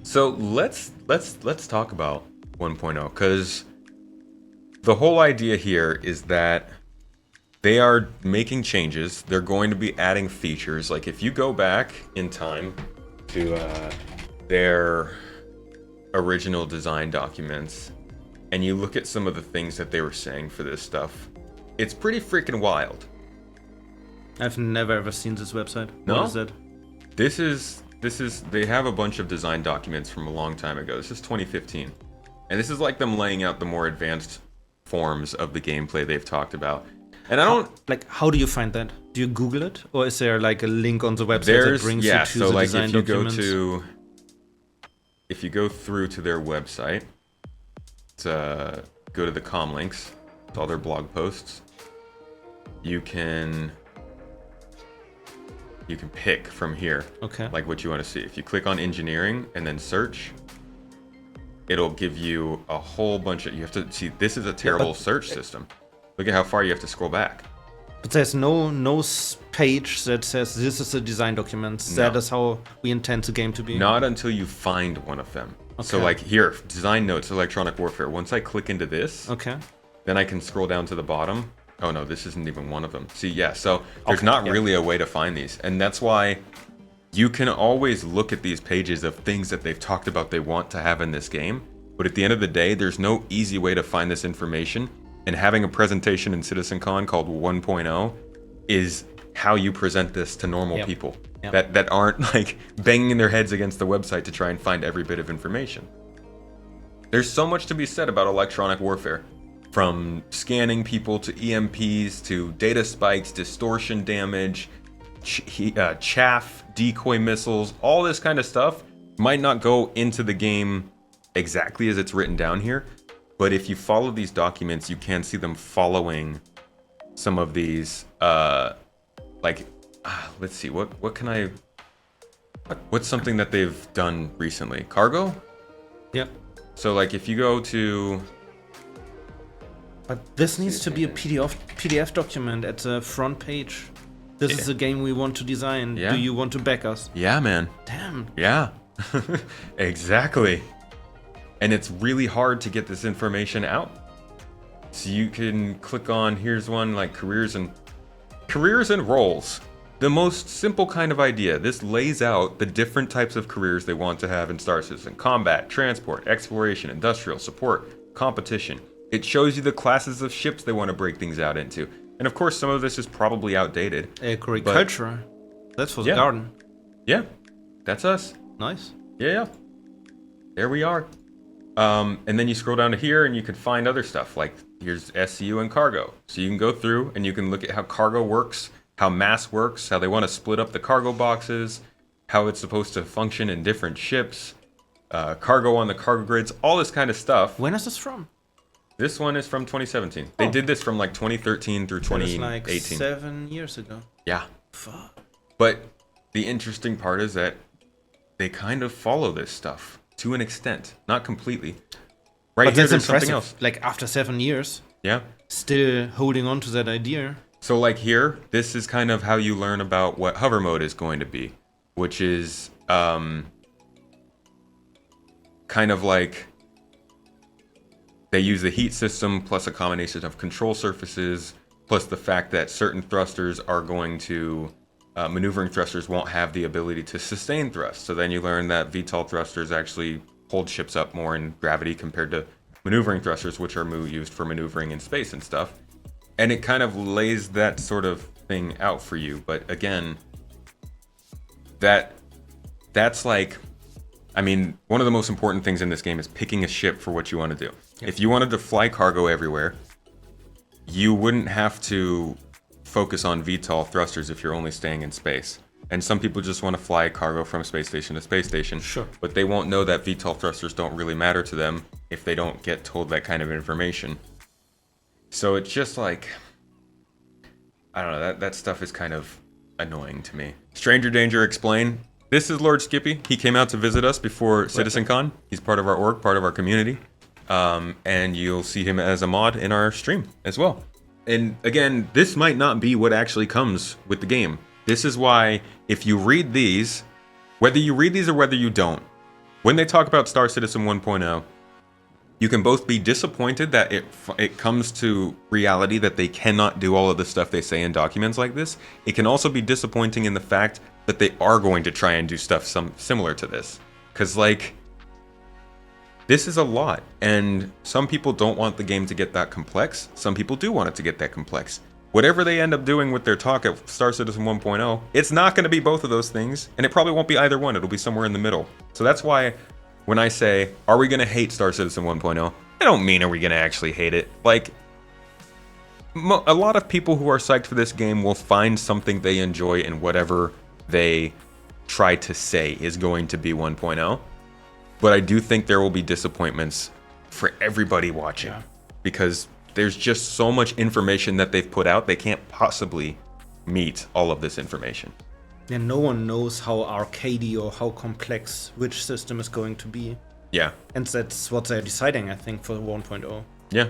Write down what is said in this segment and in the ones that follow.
So let's talk about 1.0, because the whole idea here is that they are making changes. They're going to be adding features. Like if you go back in time to their original design documents and you look at some of the things that they were saying for this stuff, it's pretty freaking wild. I've never ever seen this website. No? What is that? This is they have a bunch of design documents from a long time ago. This is 2015. And this is like them laying out the more advanced forms of the gameplay they've talked about. And I don't how do you find that? Do you Google it, or is there like a link on the website there's that brings yeah, you to so the like design if you documents? if you go through to their website, go to the com links, to all their blog posts. You can pick from here, Okay. like what you want to see. If you click on engineering and then search, it'll give you a whole bunch of, you have to see, this is a terrible search system. Look at how far you have to scroll back. But there's no page that says this is a design document. That is how we intend the game to be. Not until you find one of them. So Okay. like here, design notes, electronic warfare. Once I click into this, Okay. then I can scroll down to the bottom. Oh no, this isn't even one of them. See, yeah, so there's Okay, not yeah. really a way to find these. And that's why you can always look at these pages of things that they've talked about they want to have in this game. But at the end of the day, there's no easy way to find this information. And having a presentation in CitizenCon called 1.0 is how you present this to normal Yep. people Yep. that aren't like banging their heads against the website to try and find every bit of information. There's so much to be said about electronic warfare. From scanning people to EMPs to data spikes, distortion damage, chaff, decoy missiles, all this kind of stuff might not go into the game exactly as it's written down here, but if you follow these documents, you can see them following some of these, let's see, what's something that they've done recently? Cargo? Yeah. So like if you go to, But this needs to be a PDF document at the front page. This is a game we want to design. Yeah. Do you want to back us? yeah, man. Damn. Yeah, exactly. And it's really hard to get this information out. So you can click on, here's one like careers and roles. The most simple kind of idea. This lays out the different types of careers they want to have in Star Citizen: combat, transport, exploration, industrial, support, competition. It shows you the classes of ships they want to break things out into. And of course, some of this is probably outdated. Agriculture. That's for the Yeah. garden. Yeah, that's us. Nice. Yeah. There we are. And then you scroll down to here and you can find other stuff like here's SCU and cargo. So you can go through and you can look at how cargo works, how mass works, how they want to split up the cargo boxes, how it's supposed to function in different ships, cargo on the cargo grids, all this kind of stuff. When is this from? This one is from 2017. They did this from like 2013 through That is 2018. like 7 years ago. Yeah. Fuck. But the interesting part is that they kind of follow this stuff to an extent, not completely. Right But here, that's there's something impressive. else. Like after 7 years, Yeah. still holding on to that idea. So like here, this is kind of how you learn about what hover mode is going to be, which is kind of like they use the heat system plus a combination of control surfaces plus the fact that certain thrusters are going to maneuvering thrusters won't have the ability to sustain thrust. So then you learn that VTOL thrusters actually hold ships up more in gravity compared to maneuvering thrusters, which are used for maneuvering in space and stuff. And it kind of lays that sort of thing out for you. But again, that's like, I mean, one of the most important things in this game is picking a ship for what you want to do. Yep. If you wanted to fly cargo everywhere, you wouldn't have to focus on VTOL thrusters if you're only staying in space. And some people just want to fly cargo from space station to space station. Sure. But they won't know that VTOL thrusters don't really matter to them if they don't get told that kind of information. So it's just like, I don't know, that stuff is kind of annoying to me. Stranger Danger Explain. This is Lord Skippy. He came out to visit us before CitizenCon. He's part of our org, part of our community. And you'll see him as a mod in our stream as well. And again, this might not be what actually comes with the game. This is why if you read these, whether you read these or whether you don't, when they talk about Star Citizen 1.0, you can both be disappointed that it comes to reality that they cannot do all of the stuff they say in documents like this. It can also be disappointing in the fact that they are going to try and do stuff similar to this. Because, like, this is a lot, and some people don't want the game to get that complex. Some people do want it to get that complex. Whatever they end up doing with their talk at Star Citizen 1.0, it's not going to be both of those things, and it probably won't be either one. It'll be somewhere in the middle. So that's why when I say, are we going to hate Star Citizen 1.0? I don't mean are we going to actually hate it. Like, a lot of people who are psyched for this game will find something they enjoy in whatever they try to say is going to be 1.0. But I do think there will be disappointments for everybody watching. Yeah. Because there's just so much information that they've put out, they can't possibly meet all of this information. Yeah, no one knows how arcadey or how complex which system is going to be. Yeah. And that's what they're deciding, I think, for 1.0. Yeah.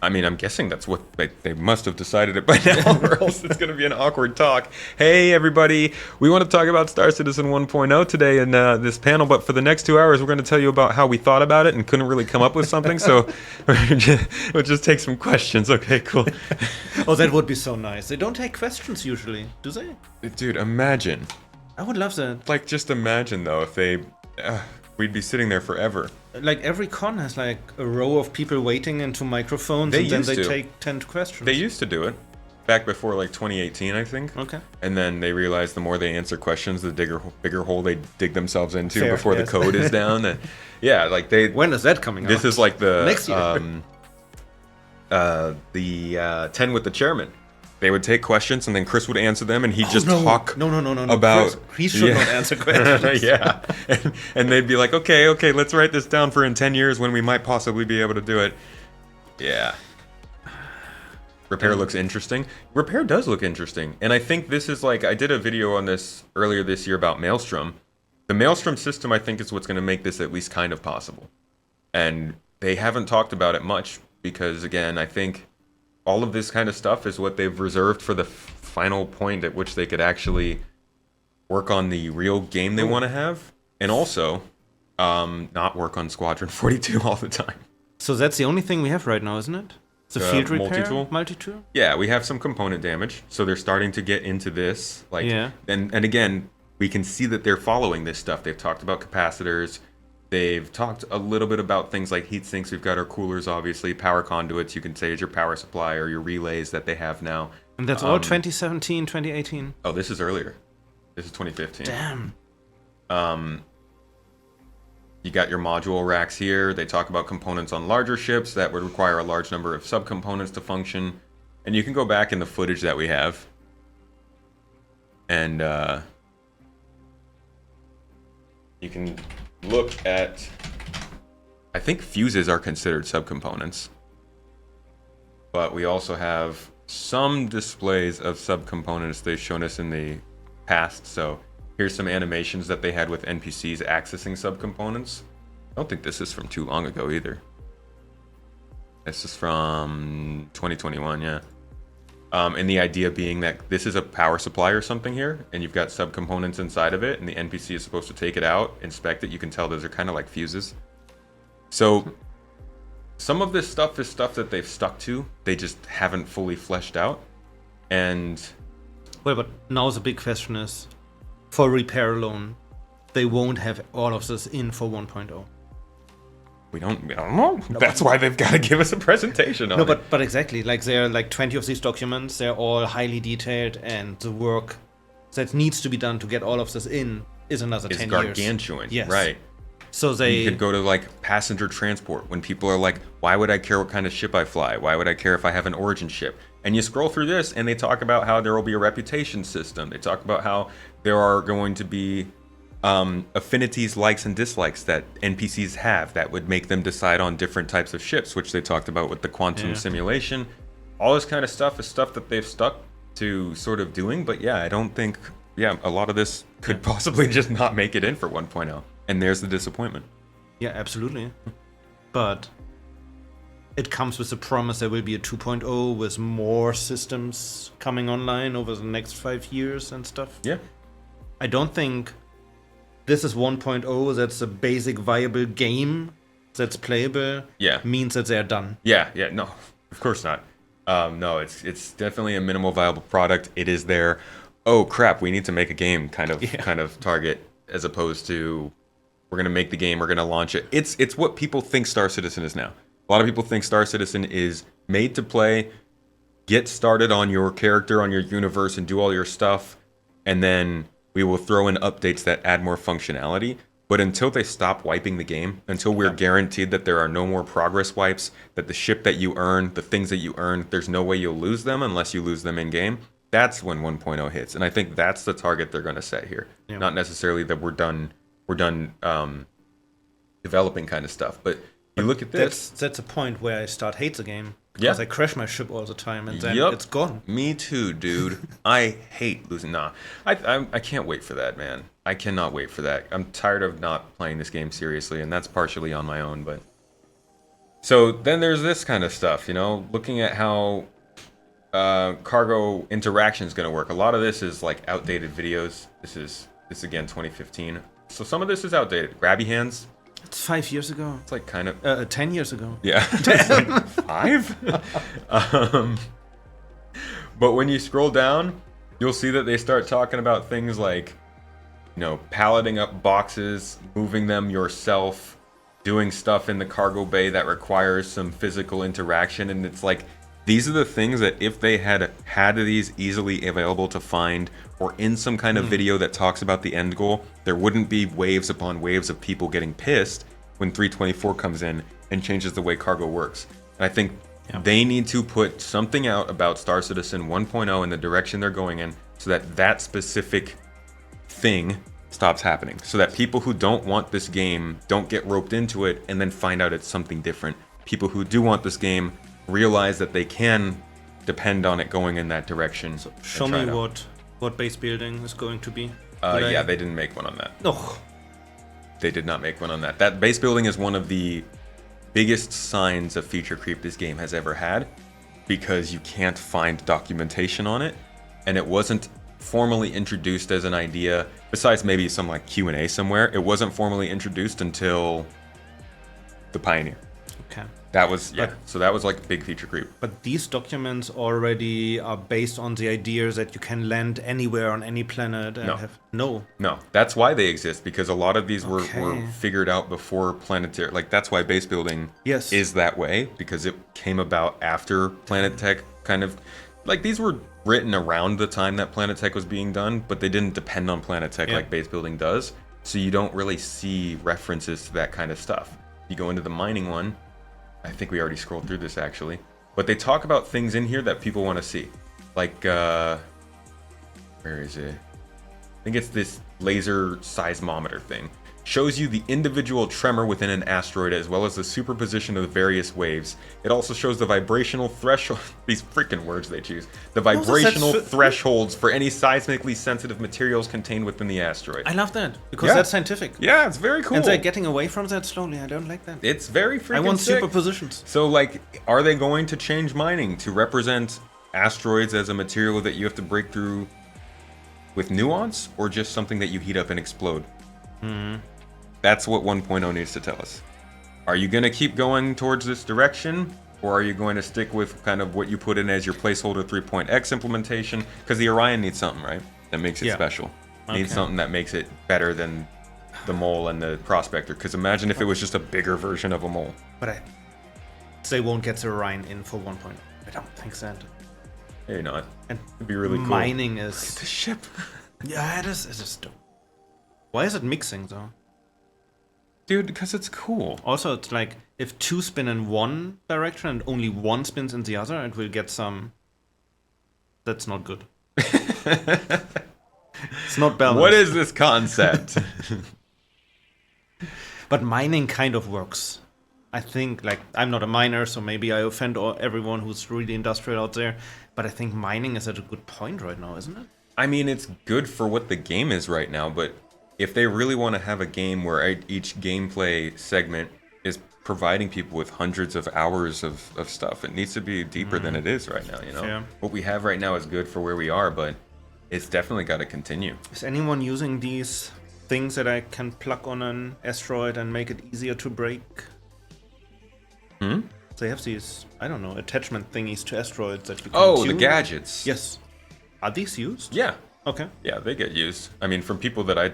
I mean, I'm guessing that's what they must have decided it by now, or else it's going to be an awkward talk. Hey, everybody. We want to talk about Star Citizen 1.0 today in this panel, but for the next 2 hours, we're going to tell you about how we thought about it and couldn't really come up with something, so we'll just take some questions. Okay, cool. Oh, that would be so nice. They don't take questions usually, do they? Dude, imagine. I would love that. Like, just imagine, though, if they... we'd be sitting there forever. Like, every con has, like, a row of people waiting into microphones, and then they take 10 questions. They used to do it. Back before, like, 2018, I think. Okay. And then they realized the more they answer questions, the bigger hole they dig themselves into Fair, before yes. the code is down. And, yeah, like, they... When is that coming out? This is like the... Next year. 10 with the chairman. They would take questions, and then Chris would answer them, and he'd talk No. about... He should not answer questions. Yeah. And they'd be like, okay, let's write this down for in 10 years when we might possibly be able to do it. Yeah. Repair looks interesting. Repair does look interesting. And I think this is like... I did a video on this earlier this year about Maelstrom. The Maelstrom system, I think, is what's going to make this at least kind of possible. And they haven't talked about it much because, again, I think... all of this kind of stuff is what they've reserved for the final point at which they could actually work on the real game they want to have, and also not work on Squadron 42 all the time. So that's the only thing we have right now, isn't it? The field repair multi-tool? Yeah, we have some component damage, so they're starting to get into this. Like, yeah. And again, we can see that they're following this stuff. They've talked about capacitors. They've talked a little bit about things like heat sinks. We've got our coolers, obviously. Power conduits, you can say, is your power supply or your relays that they have now. And that's all 2017, 2018? Oh, this is earlier. This is 2015. Damn. You got your module racks here. They talk about components on larger ships that would require a large number of subcomponents to function. And you can go back in the footage that we have. And you can... look at... I think fuses are considered subcomponents. But we also have some displays of subcomponents they've shown us in the past. So here's some animations that they had with NPCs accessing subcomponents. I don't think this is from too long ago either. This is from 2021, yeah. And the idea being that this is a power supply or something here, and you've got subcomponents inside of it, and the NPC is supposed to take it out, inspect it. You can tell those are kind of like fuses. So some of this stuff is stuff that they've stuck to. They just haven't fully fleshed out. And... well, but now the big question is, for repair alone, they won't have all of this in for 1.0. We don't know. No, that's why they've got to give us a presentation on it. But exactly. Like, there are like 20 of these documents. They're all highly detailed, and the work that needs to be done to get all of this in is another 10 years. It's gargantuan. Yes. Right. So you could go to like passenger transport when people are like, why would I care what kind of ship I fly? Why would I care if I have an origin ship? And you scroll through this and they talk about how there will be a reputation system. They talk about how there are going to be affinities, likes, and dislikes that NPCs have that would make them decide on different types of ships, which they talked about with the quantum simulation. All this kind of stuff is stuff that they've stuck to sort of doing. But yeah, I don't think, a lot of this could possibly just not make it in for 1.0. And there's the disappointment. Yeah, absolutely. But it comes with the promise there will be a 2.0 with more systems coming online over the next 5 years and stuff. Yeah. I don't think this is 1.0, that's a basic viable game that's playable, means that they're done. Yeah, no, of course not. No, it's definitely a minimal viable product. It is there. Oh crap, we need to make a game kind of target, as opposed to we're gonna make the game, we're gonna launch it. It's what people think Star Citizen is now. A lot of people think Star Citizen is made to play, get started on your character, on your universe, and do all your stuff, and then we will throw in updates that add more functionality. But until they stop wiping the game, until we're guaranteed that there are no more progress wipes, that the ship that you earn, the things that you earn, there's no way you'll lose them unless you lose them in game, that's when 1.0 hits. And I think that's the target they're going to set here. Yeah. Not necessarily that we're done developing kind of stuff. But you look at this. That's a point where I start hate the game. Because I crash my ship all the time, and then it's gone. Me too, dude. I hate losing. Nah, I can't wait for that, man. I cannot wait for that. I'm tired of not playing this game seriously, and that's partially on my own. But so then there's this kind of stuff, looking at how cargo interaction is going to work. A lot of this is like outdated videos. This again 2015. So some of this is outdated. Grabby hands. It's 5 years ago. It's like kind of 10 years ago. Yeah, like 5. But when you scroll down, you'll see that they start talking about things like, palleting up boxes, moving them yourself, doing stuff in the cargo bay that requires some physical interaction, and it's like these are the things that if they had these easily available to find, or in some kind of video that talks about the end goal, there wouldn't be waves upon waves of people getting pissed when 324 comes in and changes the way cargo works. And I think they need to put something out about Star Citizen 1.0 and the direction they're going in, so that specific thing stops happening, so that people who don't want this game don't get roped into it and then find out it's something different. People who do want this game realize that they can depend on it going in that direction. So show me what base building is going to be. They didn't make one on that. No. They did not make one on that. That base building is one of the biggest signs of feature creep this game has ever had, because you can't find documentation on it, and it wasn't formally introduced as an idea, besides maybe some like Q&A somewhere. It wasn't formally introduced until the Pioneer. Okay. That was, so that was like big feature creep. But these documents already are based on the idea that you can land anywhere on any planet and No, that's why they exist, because a lot of these were figured out before Planetary. Like, that's why base building is that way, because it came about after Planet Tech kind of... Like, these were written around the time that Planet Tech was being done, but they didn't depend on Planet Tech like base building does. So you don't really see references to that kind of stuff. You go into the mining one, I think we already scrolled through this actually, but they talk about things in here that people want to see. Like, where is it? I think it's this laser seismometer thing. Shows you the individual tremor within an asteroid as well as the superposition of the various waves. It also shows the vibrational threshold, these freaking words they choose, the vibrational thresholds for any seismically sensitive materials contained within the asteroid. I love that, because that's scientific. Yeah, it's very cool. And they're getting away from that slowly. I don't like that. It's very freaking I want sick. superpositions. So, like, are they going to change mining to represent asteroids as a material that you have to break through with nuance, or just something that you heat up and explode? That's what 1.0 needs to tell us. Are you going to keep going towards this direction, or are you going to stick with kind of what you put in as your placeholder 3.x implementation? Because the Orion needs something, right? That makes it special. Needs something that makes it better than the Mole and the Prospector. Because imagine if it was just a bigger version of a Mole. But they won't get the Orion in for 1.0. I don't think so. Maybe not. And it'd be really cool. Mining is... Look at the ship. Yeah, it is. It's just dope. Why is it mixing, though? Dude, because it's cool. Also, it's like, if two spin in one direction and only one spins in the other, it will get some... That's not good. It's not balanced. What is this concept? But mining kind of works. I think, like, I'm not a miner, so maybe I offend everyone who's really industrial out there, but I think mining is at a good point right now, isn't it? I mean, it's good for what the game is right now, but if they really want to have a game where each gameplay segment is providing people with hundreds of hours of stuff, it needs to be deeper than it is right now, Yeah. What we have right now is good for where we are, but it's definitely got to continue. Is anyone using these things that I can plug on an asteroid and make it easier to break. They have these, I don't know, attachment thingies to asteroids that you can Oh, tune. the gadgets. Yes. Are these used? Yeah. Okay. Yeah, they get used. I mean, from people that I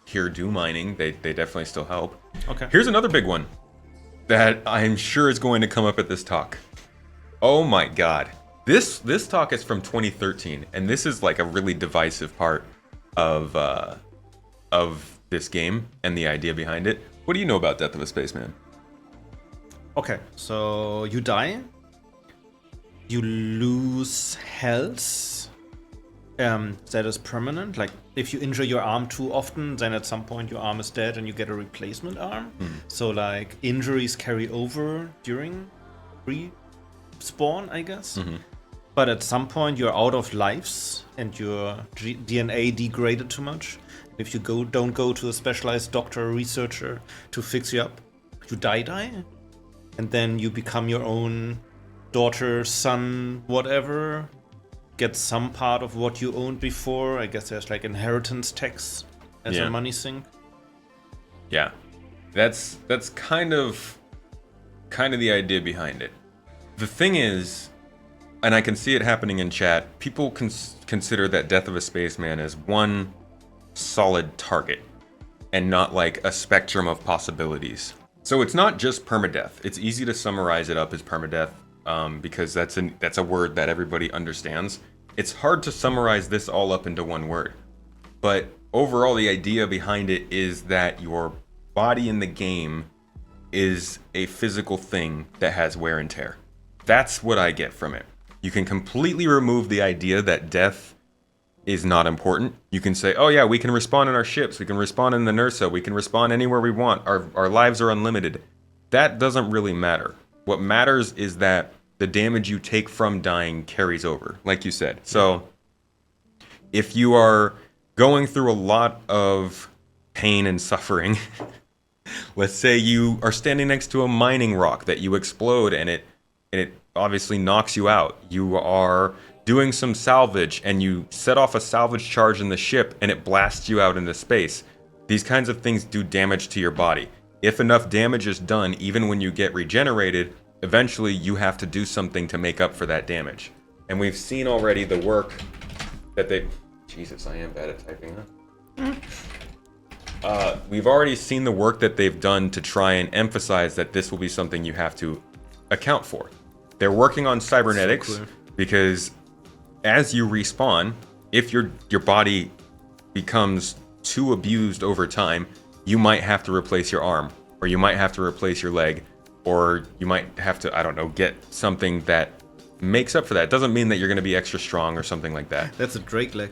hear do mining, they definitely still help. Okay. Here's another big one that I'm sure is going to come up at this talk. Oh my god. This talk is from 2013, and this is like a really divisive part of this game and the idea behind it. What do you know about Death of a Spaceman? Okay, so you die. You lose health. That is permanent. Like, if you injure your arm too often, then at some point your arm is dead and you get a replacement arm. So, like, injuries carry over during respawn, I guess. But at some point you're out of lives and your DNA degraded too much. If you don't go to a specialized doctor or researcher to fix you up, you die. And then you become your own daughter, son, whatever. Get some part of what you owned before. I guess there's like inheritance tax as a money sink. Yeah, that's kind of the idea behind it. The thing is, and I can see it happening in chat, people consider that Death of a Spaceman as one solid target and not like a spectrum of possibilities. So it's not just permadeath. It's easy to summarize it up as permadeath because that's a word that everybody understands. It's hard to summarize this all up into one word. But overall, the idea behind it is that your body in the game is a physical thing that has wear and tear. That's what I get from it. You can completely remove the idea that death is not important. You can say, oh yeah, we can respawn in our ships, we can respawn in the Nursa, we can respawn anywhere we want, our lives are unlimited. That doesn't really matter. What matters is that the damage you take from dying carries over, like you said. So if you are going through a lot of pain and suffering, let's say you are standing next to a mining rock that you explode and it obviously knocks you out. You are doing some salvage and you set off a salvage charge in the ship and it blasts you out into space. These kinds of things do damage to your body. If enough damage is done, even when you get regenerated, eventually you have to do something to make up for that damage. And we've seen already the work that they... Jesus, I am bad at typing, huh? We've already seen the work that they've done to try and emphasize that this will be something you have to account for. They're working on Cybernetics because as you respawn, if your body becomes too abused over time, you might have to replace your arm, or you might have to replace your leg, or you might have to, I don't know, get something that makes up for that. It doesn't mean that you're going to be extra strong or something like that. That's a Drake leg.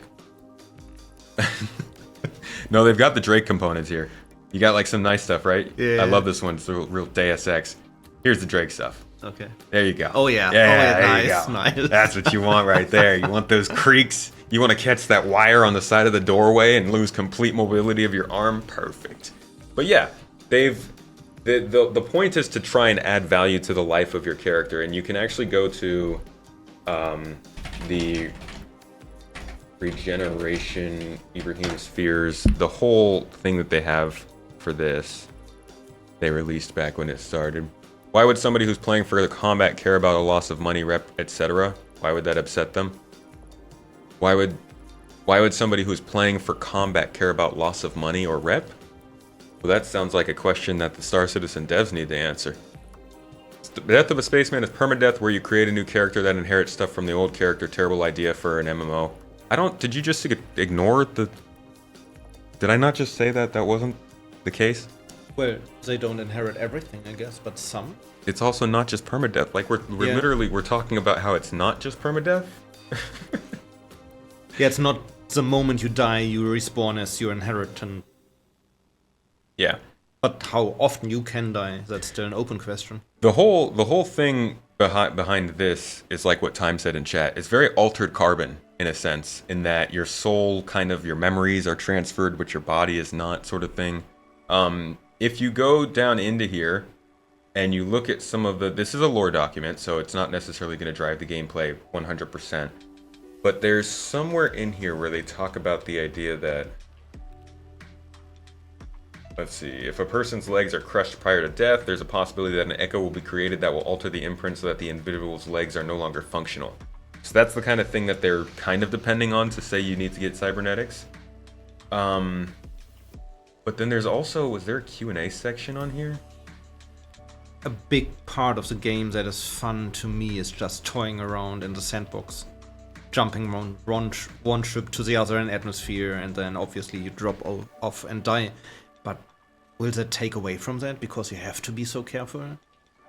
No, they've got the Drake components here. You got like some nice stuff, right? Yeah. I love this one. It's the real Deus Ex. Here's the Drake stuff. Okay. There you go. Oh yeah. Yeah, there nice, you go. nice. That's what you want right there. You want those creaks. You want to catch that wire on the side of the doorway and lose complete mobility of your arm. Perfect. But yeah, the point is to try and add value to the life of your character, and you can actually go to the Regeneration, Ibrahim Spheres, the whole thing that they have for this. They released back when it started. Why would somebody who's playing for the combat care about a loss of money, rep, etc.? Why would that upset them? Why would somebody who's playing for combat care about loss of money or rep? Well, that sounds like a question that the Star Citizen devs need to answer. The Death of a Spaceman is permadeath, where you create a new character that inherits stuff from the old character. Terrible idea for an MMO. Did you just ignore the... Did I not just say that wasn't the case? Well, they don't inherit everything, I guess, but some. It's also not just permadeath. Like, we're literally, we're talking about how it's not just permadeath. Yeah, it's not the moment you die, you respawn as your inheritant. Yeah. But how often you can die, that's still an open question. The whole thing behind this is like what Time said in chat. It's very altered carbon, in a sense, in that your soul, kind of your memories are transferred, but your body is not, sort of thing. If you go down into here and you look at some of this is a lore document, so it's not necessarily going to drive the gameplay 100%. But there's somewhere in here where they talk about the idea that Let's see. If a person's legs are crushed prior to death, there's a possibility that an echo will be created that will alter the imprint so that the individual's legs are no longer functional. So that's the kind of thing that they're kind of depending on to say you need to get cybernetics. But then there's also, was there a Q&A section on here? A big part of the game that is fun to me is just toying around in the sandbox. Jumping around one ship to the other in atmosphere, and then obviously you drop off and die. But will that take away from that because you have to be so careful?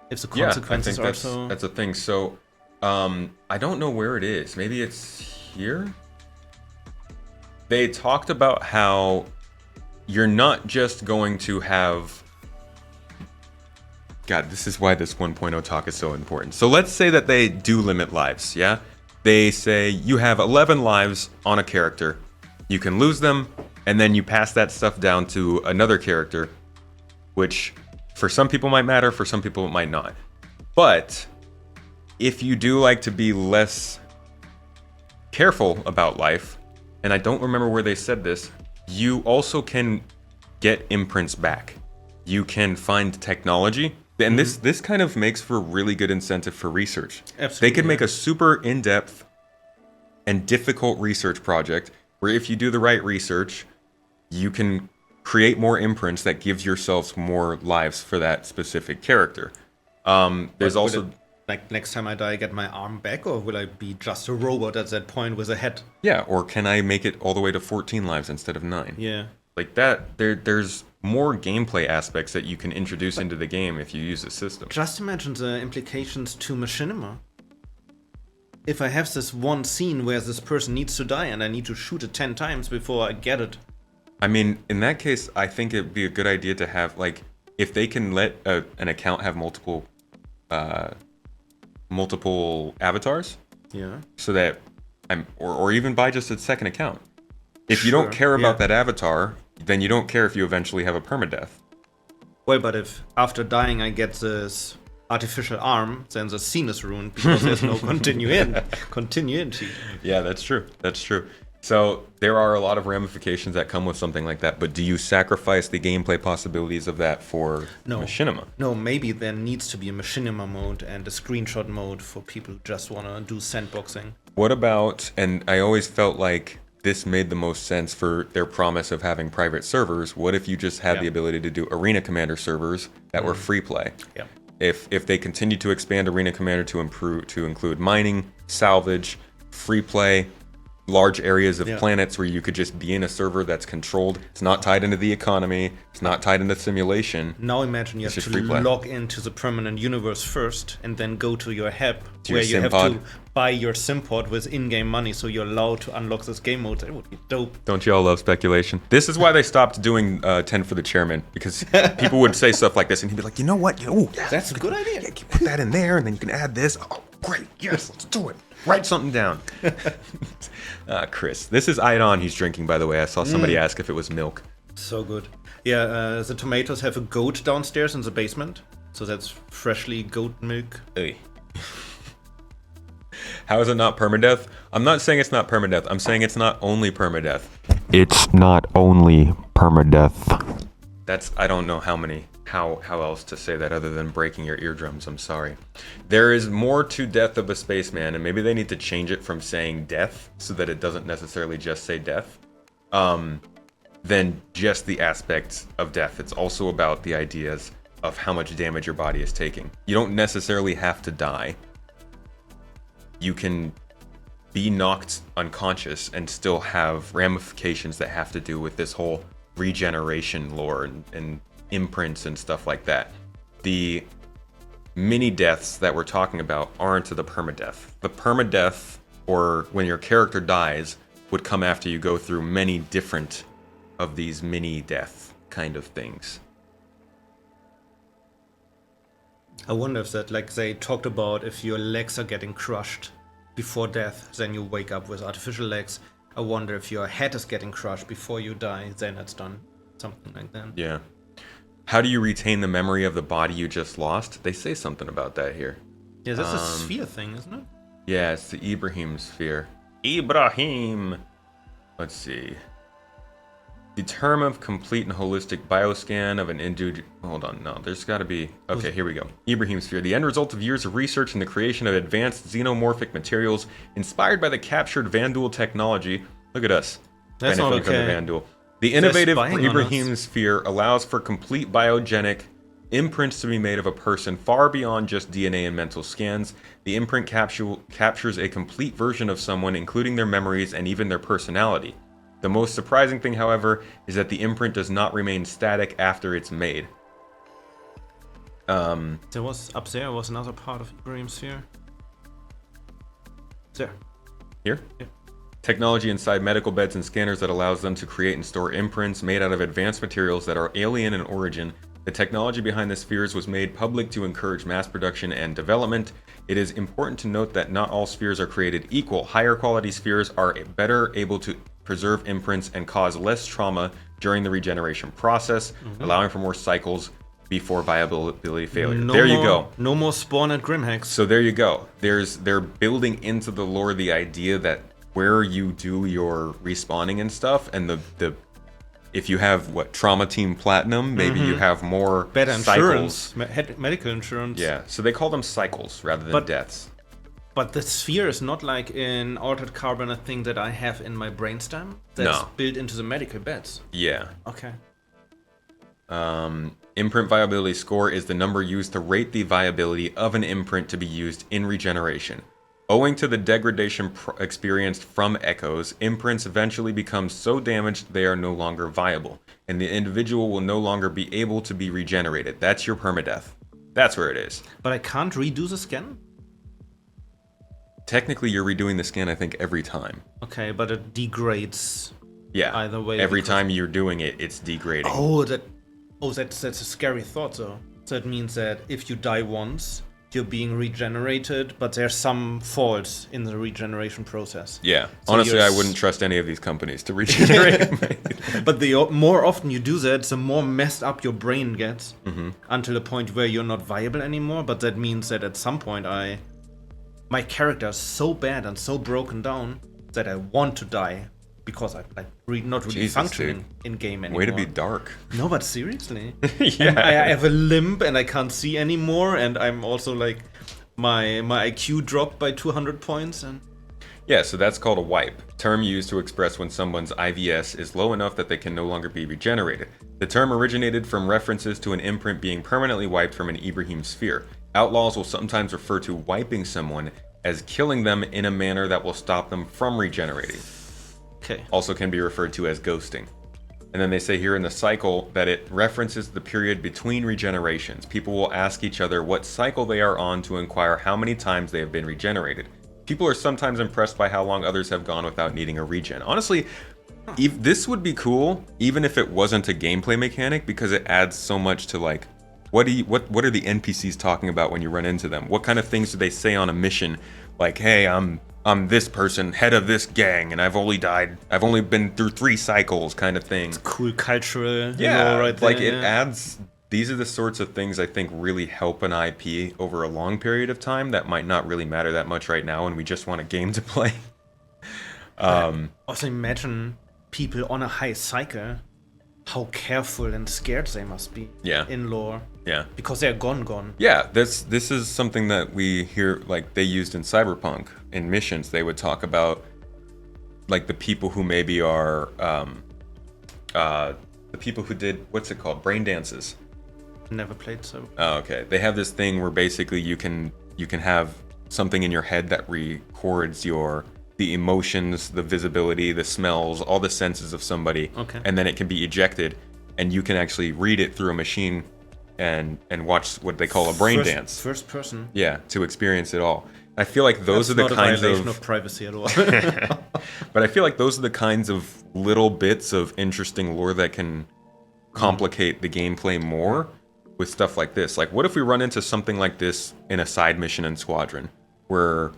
If the consequences I think are so... that's a thing. So, I don't know where it is. Maybe it's here? They talked about how you're not just going to have... God, this is why this 1.0 talk is so important. So let's say that they do limit lives, yeah? They say you have 11 lives on a character. You can lose them, and then you pass that stuff down to another character, which for some people might matter, for some people it might not. But if you do like to be less careful about life, and I don't remember where they said this, you also can get imprints back. You can find technology, and this kind of makes for really good incentive for research. Absolutely, they could make a super in-depth and difficult research project where if you do the right research, you can create more imprints that gives yourselves more lives for that specific character. There's also... Like, next time I die, I get my arm back, or will I be just a robot at that point with a head? Yeah, or can I make it all the way to 14 lives instead of 9? Yeah. Like that, there's more gameplay aspects that you can introduce into the game if you use the system. Just imagine the implications to Machinima. If I have this one scene where this person needs to die and I need to shoot it 10 times before I get it. I mean, in that case, I think it'd be a good idea to have, like, if they can let an account have multiple avatars. Yeah. So that or even buy just a second account. If you don't care about that avatar, then you don't care if you eventually have a permadeath. Well, but if after dying I get this artificial arm, then the scene is ruined because there's no continuity. Yeah, that's true. That's true. So there are a lot of ramifications that come with something like that, but do you sacrifice the gameplay possibilities of that for Machinima? No, maybe there needs to be a Machinima mode and a screenshot mode for people who just want to do sandboxing. What about, and I always felt like this made the most sense for their promise of having private servers, what if you just had the ability to do Arena Commander servers that were free play? Yeah. If they continue to expand Arena Commander to include mining, salvage, free play, large areas of planets where you could just be in a server that's controlled. It's not tied into the economy. It's not tied into simulation. Now imagine you have to log into the permanent universe first and then go to your hub where you have to buy your sim pod with in-game money so you're allowed to unlock this game mode. That would be dope. Don't you all love speculation? This is why they stopped doing 10 for the chairman, because people would say stuff like this and he'd be like, you know what? That's a good idea. Yeah, you put that in there and then you can add this. Oh, great. Yes, let's do it. Write something down. Chris. This is Idon he's drinking, by the way. I saw somebody ask if it was milk. So good. Yeah, the tomatoes have a goat downstairs in the basement. So that's freshly goat milk. Oy. How is it not permadeath? I'm not saying it's not permadeath. I'm saying it's not only permadeath. It's not only permadeath. I don't know how else to say that other than breaking your eardrums. I'm sorry. There is more to Death of a Spaceman, and maybe they need to change it from saying death so that it doesn't necessarily just say death, than just the aspects of death. It's also about the ideas of how much damage your body is taking. You don't necessarily have to die. You can be knocked unconscious and still have ramifications that have to do with this whole regeneration lore and imprints and stuff like that. The mini deaths that we're talking about aren't the permadeath. The permadeath, or when your character dies, would come after you go through many different of these mini death kind of things. I wonder if that, like they talked about, if your legs are getting crushed before death, then you wake up with artificial legs. I wonder if your head is getting crushed before you die, then it's done. Something like that. Yeah. How do you retain the memory of the body you just lost? They say something about that here. Yeah, that's a sphere thing, isn't it? Yeah, it's the Ibrahim sphere. Ibrahim! Let's see. The term of complete and holistic bioscan of an individual. Hold on, no, there's got to be. Okay, here we go. Ibrahim sphere, the end result of years of research and the creation of advanced xenomorphic materials inspired by the captured Vandal technology. Look at us. That's not benefiting from the okay. Vandal. The innovative spying on Ibrahim us. sphere allows for complete biogenic imprints to be made of a person far beyond just DNA and mental scans. The imprint captures a complete version of someone, including their memories and even their personality. The most surprising thing, however, is that the imprint does not remain static after it's made. There was another part of Ibrahim sphere. There. Here? Yeah. Technology inside medical beds and scanners that allows them to create and store imprints made out of advanced materials that are alien in origin. The technology behind the spheres was made public to encourage mass production and development. It is important to note that not all spheres are created equal. Higher quality spheres are better able to preserve imprints and cause less trauma during the regeneration process, allowing for more cycles before viability failure. You go. No more spawn at Grimhex. So there you go. They're building into the lore the idea that where you do your respawning and stuff, and the if you have Trauma Team Platinum, maybe you have more better cycles. insurance, medical insurance. Yeah, so they call them cycles rather than deaths. But the sphere is not like in Altered Carbon, a thing that I have in my brainstem that's built into the medical beds. Yeah. Okay. Imprint viability score is the number used to rate the viability of an imprint to be used in regeneration. Owing to the degradation experienced from echoes, imprints eventually become so damaged they are no longer viable, and the individual will no longer be able to be regenerated. That's your permadeath. That's where it is. But I can't redo the scan? Technically, you're redoing the scan, I think, every time. Okay, but it degrades. Yeah. Either way. Every time you're doing it, it's degrading. That's a scary thought, though. So it means that if you die once, you're being regenerated, but there's some faults in the regeneration process. Yeah. So Honestly, I wouldn't trust any of these companies to regenerate. But the more often you do that, the more messed up your brain gets until the point where you're not viable anymore. But that means that at some point my character is so bad and so broken down that I want to die because I'm not really functioning in game anymore. Way to be dark. No, but seriously. Yeah. I have a limp and I can't see anymore, and I'm also like my IQ dropped by 200 points and Yeah, so that's called a wipe, term used to express when someone's IVS is low enough that they can no longer be regenerated. The term originated from references to an imprint being permanently wiped from an Ibrahim sphere. Outlaws will sometimes refer to wiping someone as killing them in a manner that will stop them from regenerating. okay. Also can be referred to as ghosting. And then they say here in the cycle that it references the period between regenerations. People will ask each other what cycle they are on to inquire how many times they have been regenerated. People are sometimes impressed by how long others have gone without needing a regen. Honestly, this would be cool even if it wasn't a gameplay mechanic, because it adds so much to like what are the NPCs talking about when you run into them? What kind of things do they say on a mission? Like, hey, I'm this person, head of this gang, and I've only been through 3 cycles, kind of thing. Cool cultural, Yeah, right there, like it adds. These are the sorts of things I think really help an IP over a long period of time that might not really matter that much right now, and we just want a game to play. Also imagine people on a high cycle, how careful and scared they must be. Yeah. In lore. Yeah. Because they're gone. Yeah, this is something that we hear, like they used in Cyberpunk. In missions, they would talk about like the people who maybe are the people who did, what's it called, brain dances. Never played so. Oh, okay. They have this thing where basically you can have something in your head that records the emotions, the visibility, the smells, all the senses of somebody. Okay. And then it can be ejected, and you can actually read it through a machine and watch what they call a brain dance. First person. Yeah, to experience it all. I feel like those are the kinds not a violation of privacy at all. But I feel like those are the kinds of little bits of interesting lore that can complicate the gameplay more with stuff like this. Like, what if we run into something like this in a side mission in Squadron, where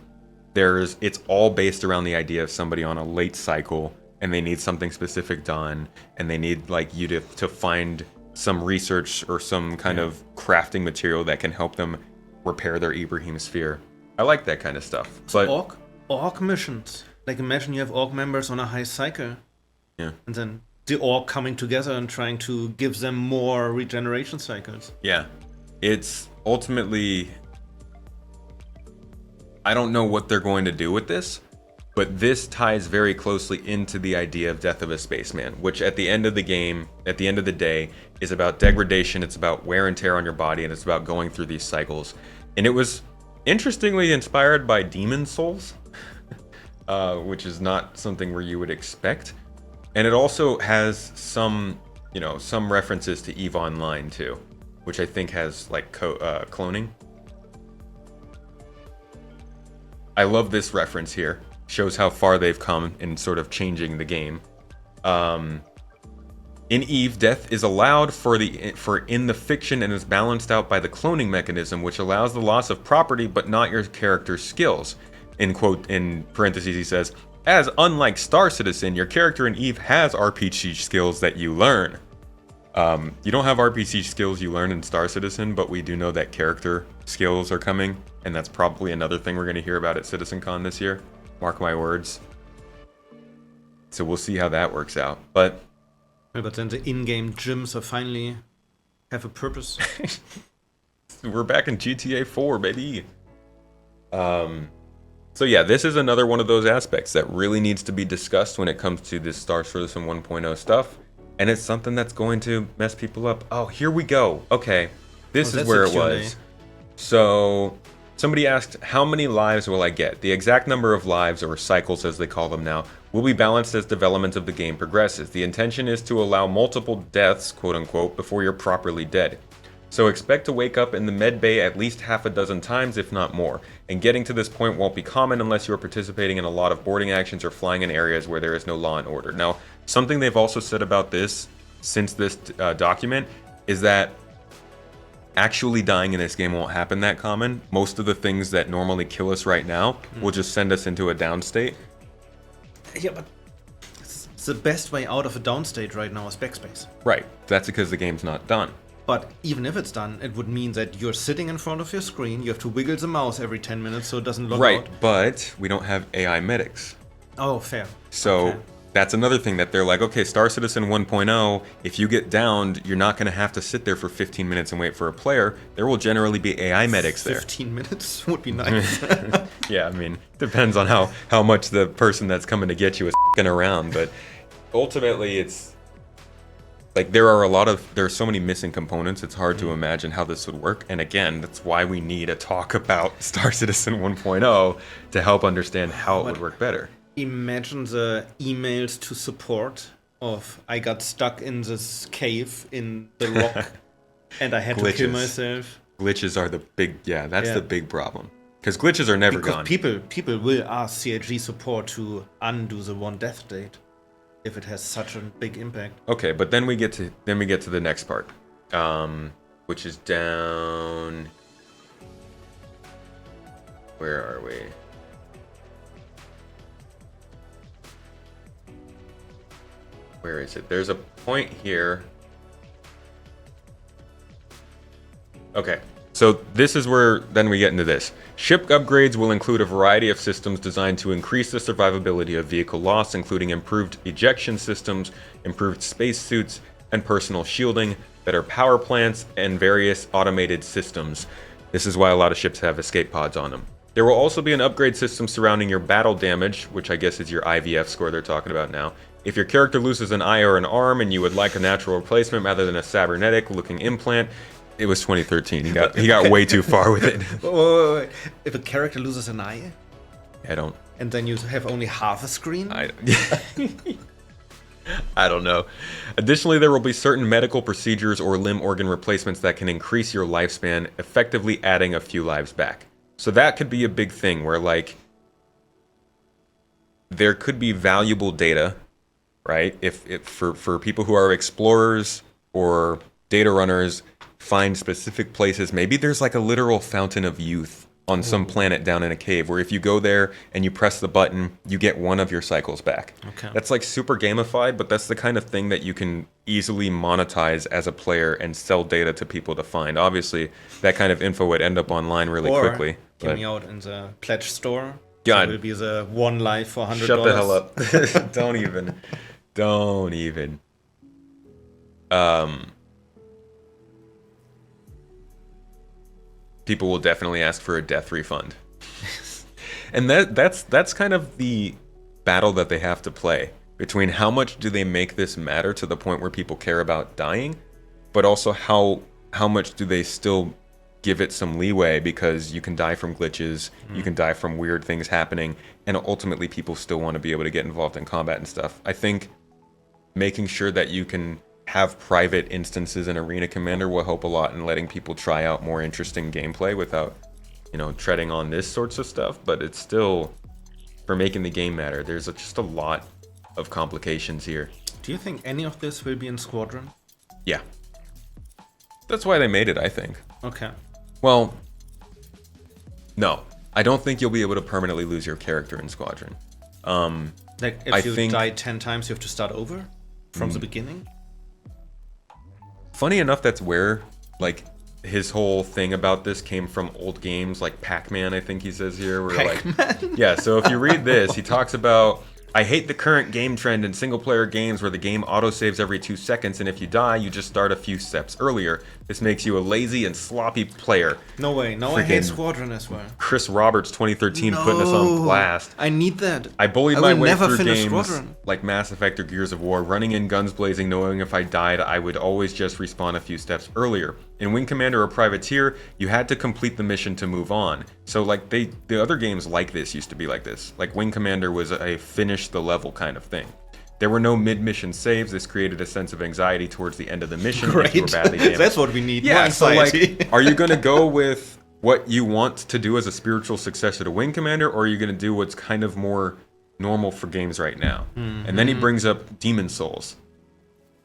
it's all based around the idea of somebody on a late cycle and they need something specific done, and they need like you to find some research or some kind of crafting material that can help them repair their Ibrahim sphere. I like that kind of stuff. But Orc missions. Like imagine you have Orc members on a high cycle. yeah. And then the orc coming together and trying to give them more regeneration cycles. Yeah. It's ultimately, I don't know what they're going to do with this, but this ties very closely into the idea of Death of a Spaceman, which at the end of the game, at the end of the day, is about degradation, it's about wear and tear on your body, and it's about going through these cycles. And it was interestingly inspired by Demon Souls, which is not something where you would expect. And it also has some references to EVE Online too, which I think has like cloning. I love this reference here. Shows how far they've come in sort of changing the game. In EVE, death is allowed for in the fiction and is balanced out by the cloning mechanism, which allows the loss of property but not your character's skills. In parentheses, he says, as unlike Star Citizen, your character in EVE has RPG skills that you learn. You don't have RPG skills you learn in Star Citizen, but we do know that character skills are coming, and that's probably another thing we're going to hear about at CitizenCon this year. Mark my words. So we'll see how that works out. But then the in-game gyms are finally have a purpose. We're back in GTA 4, baby. So yeah, this is another one of those aspects that really needs to be discussed when it comes to this Star Citizen 1.0 stuff. And it's something that's going to mess people up. Oh, here we go. Okay, this is where it was. So somebody asked, how many lives will I get? The exact number of lives, or cycles as they call them now, will be balanced as development of the game progresses. The intention is to allow multiple deaths, quote unquote, before you're properly dead. So expect to wake up in the med bay at least half a dozen times, if not more. And getting to this point won't be common unless you are participating in a lot of boarding actions or flying in areas where there is no law and order. Now, something they've also said about this, since this document, is that actually dying in this game won't happen that common. Most of the things that normally kill us right now will just send us into a down state. Yeah, but the best way out of a down state right now is backspace. Right. That's because the game's not done. But even if it's done, it would mean that you're sitting in front of your screen, you have to wiggle the mouse every 10 minutes so it doesn't log out. Right, but we don't have AI medics. Oh, fair. So okay. That's another thing that they're like, okay, Star Citizen 1.0, if you get downed, you're not going to have to sit there for 15 minutes and wait for a player. There will generally be AI medics there. 15 minutes would be nice. Yeah, I mean, depends on how much the person that's coming to get you is f***ing around. But ultimately, it's like there are so many missing components, it's hard to imagine how this would work. And again, that's why we need a talk about Star Citizen 1.0 to help understand how it would work better. Imagine the emails to support of, I got stuck in this cave in the rock and I had to kill myself. Glitches are the big, that's the big problem. Because glitches are never gone. People will ask CIG support to undo the one death date if it has such a big impact. Okay, but then we get to the next part, which is down. Where are we? Where is it? There's a point here. Okay, so this is where then we get into this. Ship upgrades will include a variety of systems designed to increase the survivability of vehicle loss, including improved ejection systems, improved spacesuits, and personal shielding, better power plants, and various automated systems. This is why a lot of ships have escape pods on them. There will also be an upgrade system surrounding your battle damage, which I guess is your IVF score they're talking about now. If your character loses an eye or an arm and you would like a natural replacement rather than a cybernetic looking implant, it was 2013. He got way too far with it. Wait. If a character loses an eye? I don't. And then you have only half a screen? I don't know. Additionally, there will be certain medical procedures or limb organ replacements that can increase your lifespan, effectively adding a few lives back. So that could be a big thing where, like, there could be valuable data, right? If for people who are explorers or data runners, find specific places. Maybe there's like a literal fountain of youth on some planet down in a cave where if you go there and you press the button, you get one of your cycles back. Okay. That's like super gamified, but that's the kind of thing that you can easily monetize as a player and sell data to people to find. Obviously, that kind of info would end up online really quickly. Coming out in the pledge store. God. So it will be the one life for $100. Shut the hell up. Don't even. people will definitely ask for a death refund. And that's kind of the battle that they have to play between how much do they make this matter to the point where people care about dying, but also how much do they still give it some leeway, because you can die from glitches, you can die from weird things happening, and ultimately people still want to be able to get involved in combat and stuff. I think making sure that you can have private instances in Arena Commander will help a lot in letting people try out more interesting gameplay without, treading on this sorts of stuff. But it's still, for making the game matter, there's just a lot of complications here. Do you think any of this will be in Squadron? Yeah. That's why they made it, I think. Okay. Well, no. I don't think you'll be able to permanently lose your character in Squadron. Like, if you die 10 times, you have to start over from the beginning? Funny enough, that's where, like, his whole thing about this came from old games like Pac-Man, I think he says here. Where, Pac-Man? Yeah, so if you read this, he talks about, I hate the current game trend in single-player games where the game autosaves every 2 seconds, and if you die, you just start a few steps earlier. This makes you a lazy and sloppy player. No way. No, I hate Squadron as well. Chris Roberts, 2013, putting us on blast. I need that. I bullied my way through games Squadron. like Mass Effect or Gears of War, running in guns blazing, knowing if I died, I would always just respawn a few steps earlier. In Wing Commander or Privateer, you had to complete the mission to move on. So like the other games like this used to be like this. Like Wing Commander was a finish the level kind of thing. There were no mid-mission saves. This created a sense of anxiety towards the end of the mission. Great. If you were badly damaged. That's what we need. Yeah, so like, are you going to go with what you want to do as a spiritual successor to Wing Commander, or are you going to do what's kind of more normal for games right now? Mm-hmm. And then he brings up Demon Souls.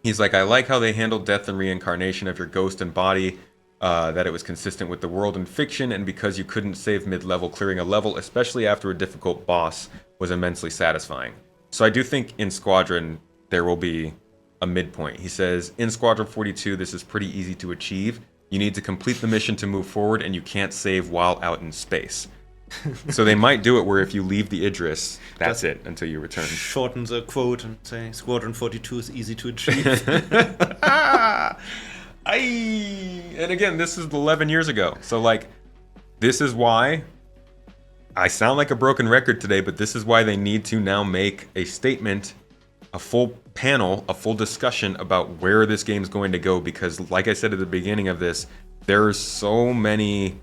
He's like, I like how they handled death and reincarnation of your ghost and body, that it was consistent with the world and fiction, and because you couldn't save mid-level, clearing a level, especially after a difficult boss, was immensely satisfying. So I do think in Squadron, there will be a midpoint. He says, in Squadron 42, this is pretty easy to achieve. You need to complete the mission to move forward, and you can't save while out in space. So they might do it where if you leave the Idris, that's it until you return. Shorten the quote and say Squadron 42 is easy to achieve. And again, this is 11 years ago. So like, this is why I sound like a broken record today, but this is why they need to now make a statement, a full panel, a full discussion about where this game's going to go. Because like I said at the beginning of this, there's so many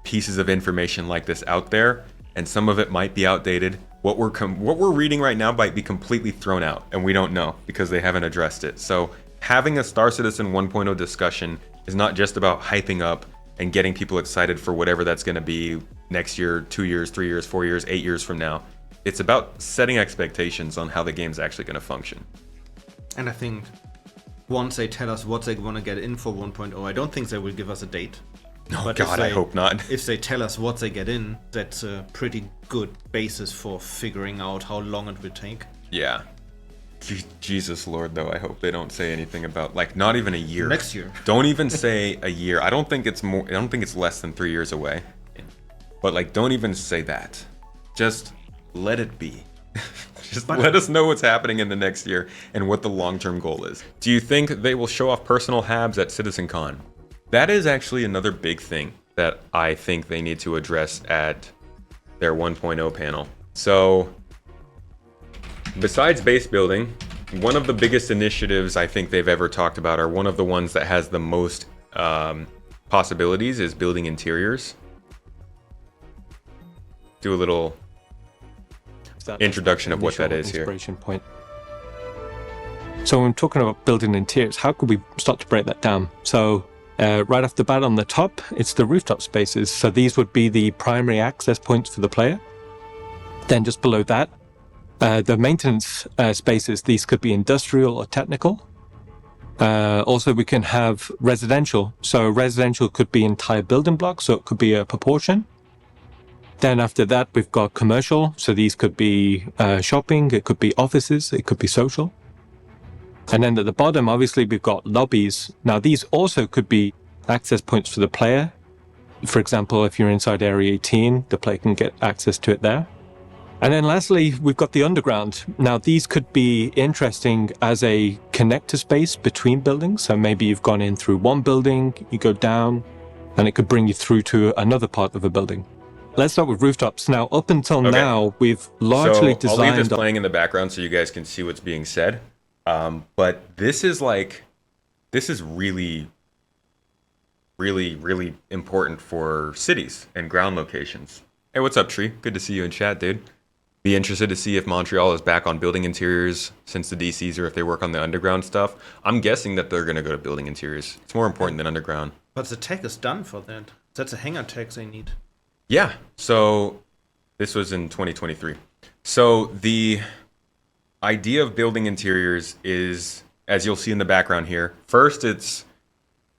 pieces of information like this out there, and some of it might be outdated. What we're reading right now might be completely thrown out, and we don't know because they haven't addressed it. So having a Star Citizen 1.0 discussion is not just about hyping up and getting people excited for whatever that's going to be next year, 2 years, 3 years, 4 years, 8 years from now. It's about setting expectations on how the game's actually going to function. And I think once they tell us what they want to get in for 1.0, I don't think they will give us a date. Oh but God, I hope not. If they tell us what they get in, that's a pretty good basis for figuring out how long it will take. Yeah. Jesus Lord, though, I hope they don't say anything about, like, not even a year. Next year. Don't even say a year. I don't think it's less than 3 years away. But like, don't even say that. Just let it be. Just let us know what's happening in the next year and what the long-term goal is. Do you think they will show off personal habs at CitizenCon? That is actually another big thing that I think they need to address at their 1.0 panel. So, besides base building, one of the biggest initiatives I think they've ever talked about, or one of the ones that has the most possibilities, is building interiors. Do a little introduction of what that is here. Point. So when talking about building interiors, how could we start to break that down? So right off the bat on the top, it's the rooftop spaces. So these would be the primary access points for the player. Then just below that, the maintenance spaces, these could be industrial or technical. Also, we can have residential. So residential could be entire building blocks, so it could be a proportion. Then after that, we've got commercial. So these could be shopping, it could be offices, it could be social. And then at the bottom, obviously, we've got lobbies. Now, these also could be access points for the player. For example, if you're inside Area 18, the player can get access to it there. And then lastly, we've got the underground. Now, these could be interesting as a connector space between buildings. So maybe you've gone in through one building, you go down, and it could bring you through to another part of a building. Let's start with rooftops. Now, up until now, we've largely So I'll leave this designed... playing in the background so you guys can see what's being said. But this is really, really, really important for cities and ground locations. Hey, what's up, Tree? Good to see you in chat, dude. Be interested to see if Montreal is back on building interiors since the DCs, or if they work on the underground stuff. I'm guessing that they're going to go to building interiors. It's more important than underground. But the tech is done for that. That's a hangar tech they need. Yeah, so this was in 2023. So the idea of building interiors is, as you'll see in the background here, first it's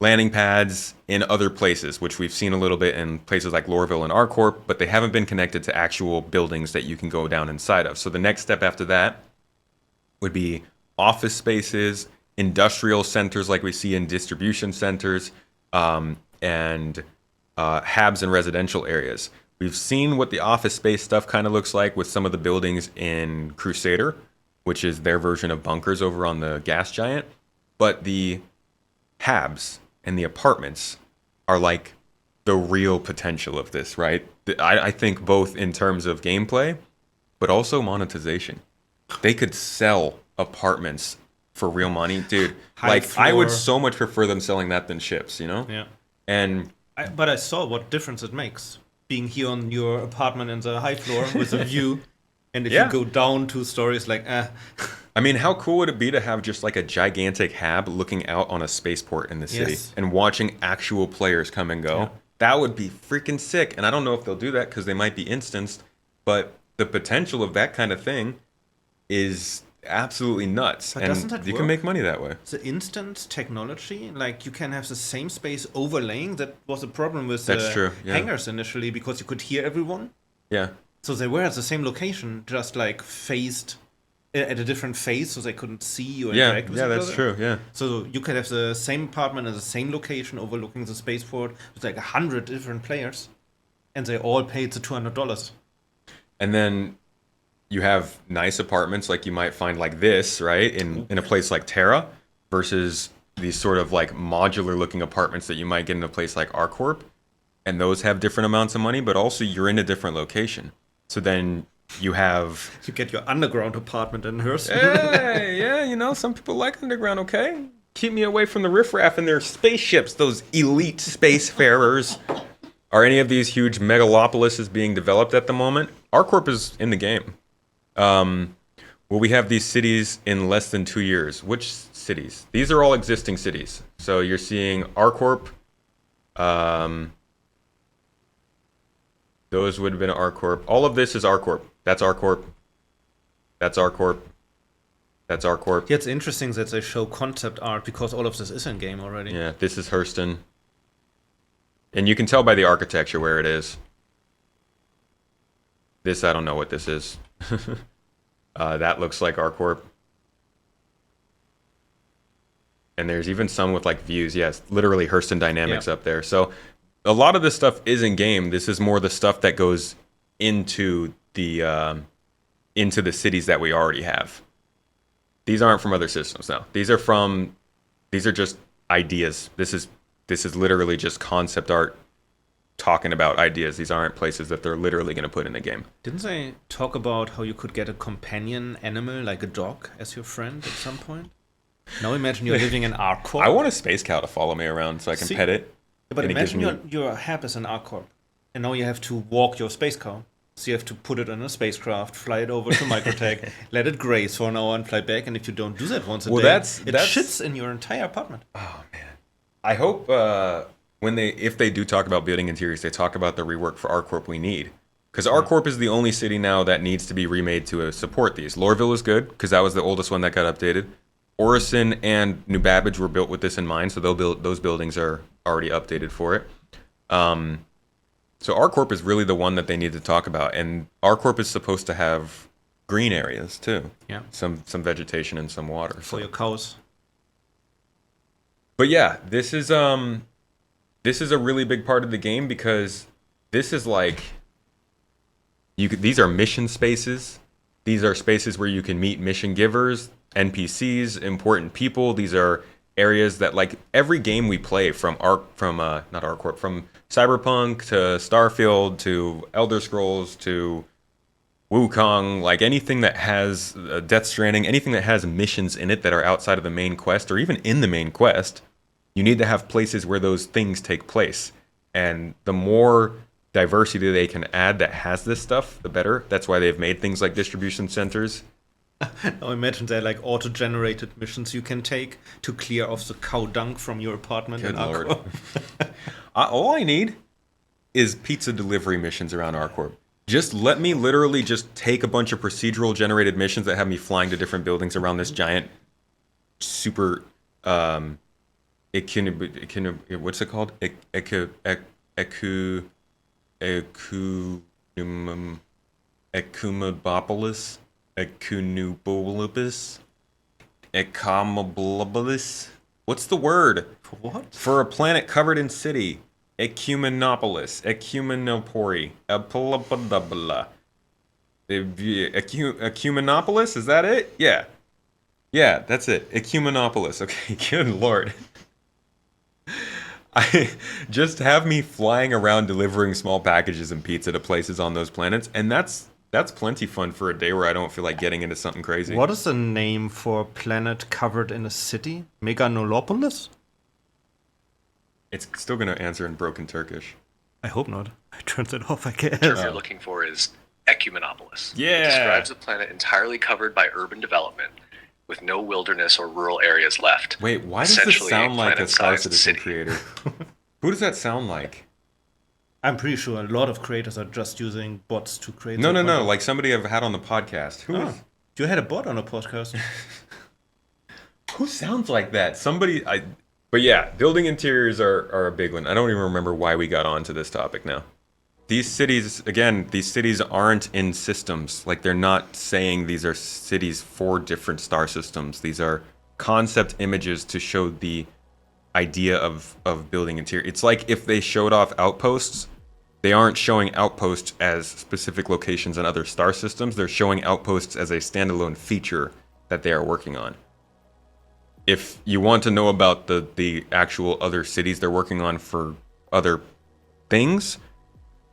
landing pads in other places, which we've seen a little bit in places like Lorville and ArcCorp, but they haven't been connected to actual buildings that you can go down inside of. So the next step after that would be office spaces, industrial centers like we see in distribution centers, and habs and residential areas. We've seen what the office space stuff kind of looks like with some of the buildings in Crusader, which is their version of bunkers over on the gas giant. But the habs and the apartments are like the real potential of this, right? I think both in terms of gameplay, but also monetization. They could sell apartments for real money, dude. I would so much prefer them selling that than ships, you know? Yeah. And but I saw what difference it makes being here on your apartment in the high floor with a view, and if you go down 2 stories, like I mean, how cool would it be to have just like a gigantic hab looking out on a spaceport in the city and watching actual players come and go? Yeah. That would be freaking sick. And I don't know if they'll do that because they might be instanced, but the potential of that kind of thing is absolutely nuts. But and doesn't that you work? can make money that way. The instant technology, like you can have the same space overlaying. That was a problem with That's the true, yeah. hangars initially, because you could hear everyone. Yeah. So they were at the same location, just like faced at a different phase, so they couldn't see or interact with each other. Yeah, that's true, yeah. So you could have the same apartment in the same location overlooking the spaceport with like 100 different players, and they all paid the $200. And then you have nice apartments like you might find like this, right, in a place like Terra, versus these sort of like modular looking apartments that you might get in a place like ArcCorp. And those have different amounts of money, but also you're in a different location. So then you have... You get your underground apartment in Hearst. Hey, yeah, you know, some people like underground, okay? Keep me away from the riffraff and their spaceships, those elite spacefarers. Are any of these huge megalopolises being developed at the moment? ArcCorp is in the game. Will we have these cities in less than 2 years? Which cities? These are all existing cities. So you're seeing ArcCorp. Those would have been ArcCorp. All of this is ArcCorp. That's ArcCorp. That's ArcCorp. That's ArcCorp. Yeah, it's interesting that they show concept art because all of this is in game already. Yeah, this is Hurston. And you can tell by the architecture where it is. This, I don't know what this is. That looks like ArcCorp. And there's even some with like views. Yes, literally Hurston Dynamics up there. So a lot of this stuff is in game. This is more the stuff that goes into the cities that we already have. These aren't from other systems now. These are just ideas. This is literally just concept art talking about ideas. These aren't places that they're literally going to put in the game. Didn't they talk about how you could get a companion animal like a dog as your friend at some point? Now imagine you're living in ArcCorp. I want a space cow to follow me around so I can pet it. But imagine your hab is an ArcCorp, and now you have to walk your space cow. So you have to put it on a spacecraft, fly it over to Microtech, let it graze for an hour and fly back. And if you don't do that once a day, it shits in your entire apartment. Oh, man. I hope if they do talk about building interiors, they talk about the rework for ArcCorp we need. Because ArcCorp is the only city now that needs to be remade to support these. Lorville is good, because that was the oldest one that got updated. Orison and New Babbage were built with this in mind, so those buildings are already updated for it. So ArcCorp is really the one that they need to talk about, and ArcCorp is supposed to have green areas too. Yeah, some vegetation and some water for your cows. But yeah, this is a really big part of the game, because this is like These are mission spaces. These are spaces where you can meet mission givers, NPCs, important people. These are areas that, like, every game we play from Cyberpunk to Starfield to Elder Scrolls to Wukong, like anything that has Death Stranding, anything that has missions in it that are outside of the main quest or even in the main quest, you need to have places where those things take place. And the more diversity they can add that has this stuff, the better. That's why they've made things like distribution centers. Now imagine they're like auto-generated missions you can take to clear off the cow dung from your apartment. Good in lord. ArcCorp. All I need is pizza delivery missions around ArcCorp. Just let me literally just take a bunch of procedural generated missions that have me flying to different buildings around this giant super what's it called? Ecumobopolis? Ecumobopolis? What's the word? For what? For a planet covered in city. Ecumenopolis. Ecumenopori. Ecumenopolis? Is that it? Yeah. Yeah, that's it. Ecumenopolis. Okay, good lord. I just have me flying around delivering small packages and pizza to places on those planets, and that's plenty fun for a day where I don't feel like getting into something crazy. What is the name for a planet covered in a city? Meganolopolis? It's still going to answer in broken Turkish. I hope not. I turned it off, I guess. The term you're looking for is Ecumenopolis. Yeah. It describes a planet entirely covered by urban development, with no wilderness or rural areas left. Wait, why does this Essentially sound like a Star planet-sized Citizen city. creator? Who does that sound like? I'm pretty sure a lot of creators are just using bots to create. No, their no, no. content. Like somebody I've had on the podcast. You had a bot on a podcast. Who sounds like that? But yeah, building interiors are a big one. I don't even remember why we got onto this topic now. These cities aren't in systems. Like, they're not saying these are cities for different star systems. These are concept images to show the idea of building interior. It's like if they showed off outposts, they aren't showing outposts as specific locations on other star systems. They're showing outposts as a standalone feature that they are working on. If you want to know about the actual other cities they're working on for other things,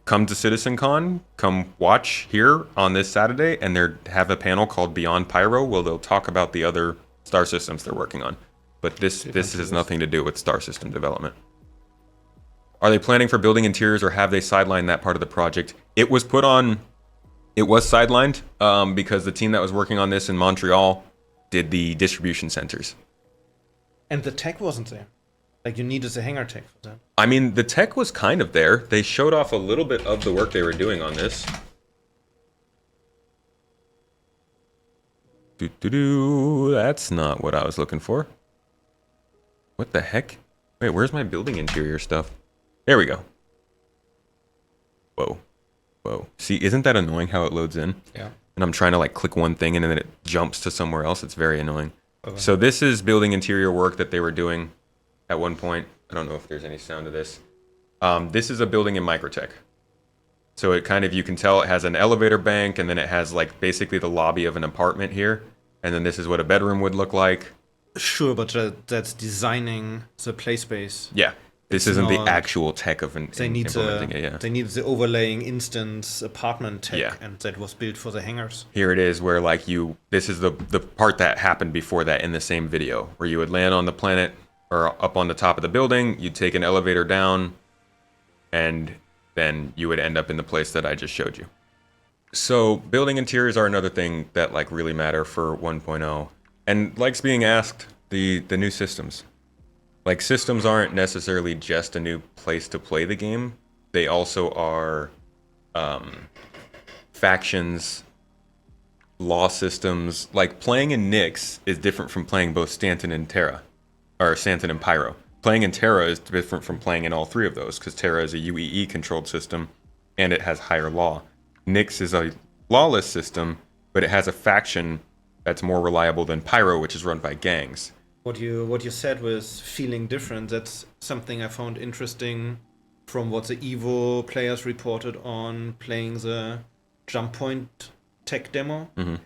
come to CitizenCon, come watch here on this Saturday, and they have a panel called Beyond Pyro where they'll talk about the other star systems they're working on. But this has nothing to do with star system development. Are they planning for building interiors, or have they sidelined that part of the project? It was sidelined because the team that was working on this in Montreal did the distribution centers. And the tech wasn't there. Like, you needed the hangar tech for that. I mean, the tech was kind of there. They showed off a little bit of the work they were doing on this. That's not what I was looking for. What the heck? Wait, where's my building interior stuff? There we go. Whoa. See, isn't that annoying how it loads in? Yeah. And I'm trying to like click one thing and then it jumps to somewhere else. It's very annoying. Okay. So this is building interior work that they were doing at one point. I don't know if there's any sound to this. This is a building in Microtech. So it kind of, you can tell it has an elevator bank, and then it has like basically the lobby of an apartment here. And then this is what a bedroom would look like. Sure, but that's designing the play space. Yeah. This It's isn't the not- actual tech of implementing it, yeah. They need the overlaying instance apartment tech, Yeah. and that was built for the hangars. Here it is where like this is the part that happened before that in the same video, where you would land on the planet or up on the top of the building, you'd take an elevator down, and then you would end up in the place that I just showed you. So building interiors are another thing that like really matter for 1.0. And like's being asked, the new systems. Like, systems aren't necessarily just a new place to play the game. They also are factions, law systems. Like, playing in Nyx is different from playing both Stanton and Terra, or Stanton and Pyro. Playing in Terra is different from playing in all three of those, because Terra is a UEE controlled system and it has higher law. Nyx is a lawless system, but it has a faction that's more reliable than Pyro, which is run by gangs. What you said was feeling different. That's something I found interesting from what the Evo players reported on playing the jump point tech demo, Mhm.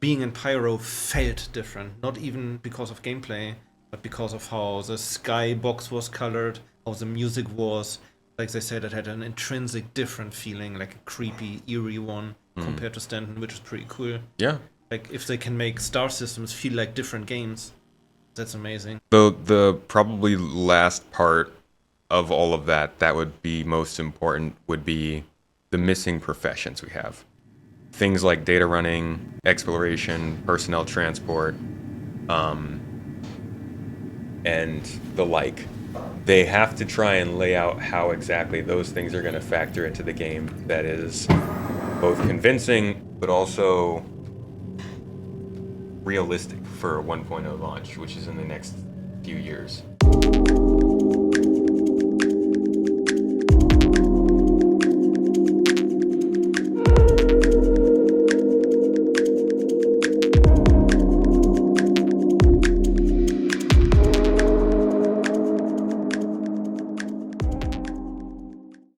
being in Pyro felt different. Not even because of gameplay, but because of how the skybox was colored, how the music was. Like they said, it had an intrinsic different feeling, like a creepy, eerie one compared to Stanton, which is pretty cool. Yeah. Like if they can make Star Systems feel like different games, that's amazing. The probably last part of all of that would be most important would be the missing professions we have. Things like data running, exploration, personnel transport, and the like. They have to try and lay out how exactly those things are going to factor into the game that is both convincing but also realistic for a 1.0 launch, which is in the next few years.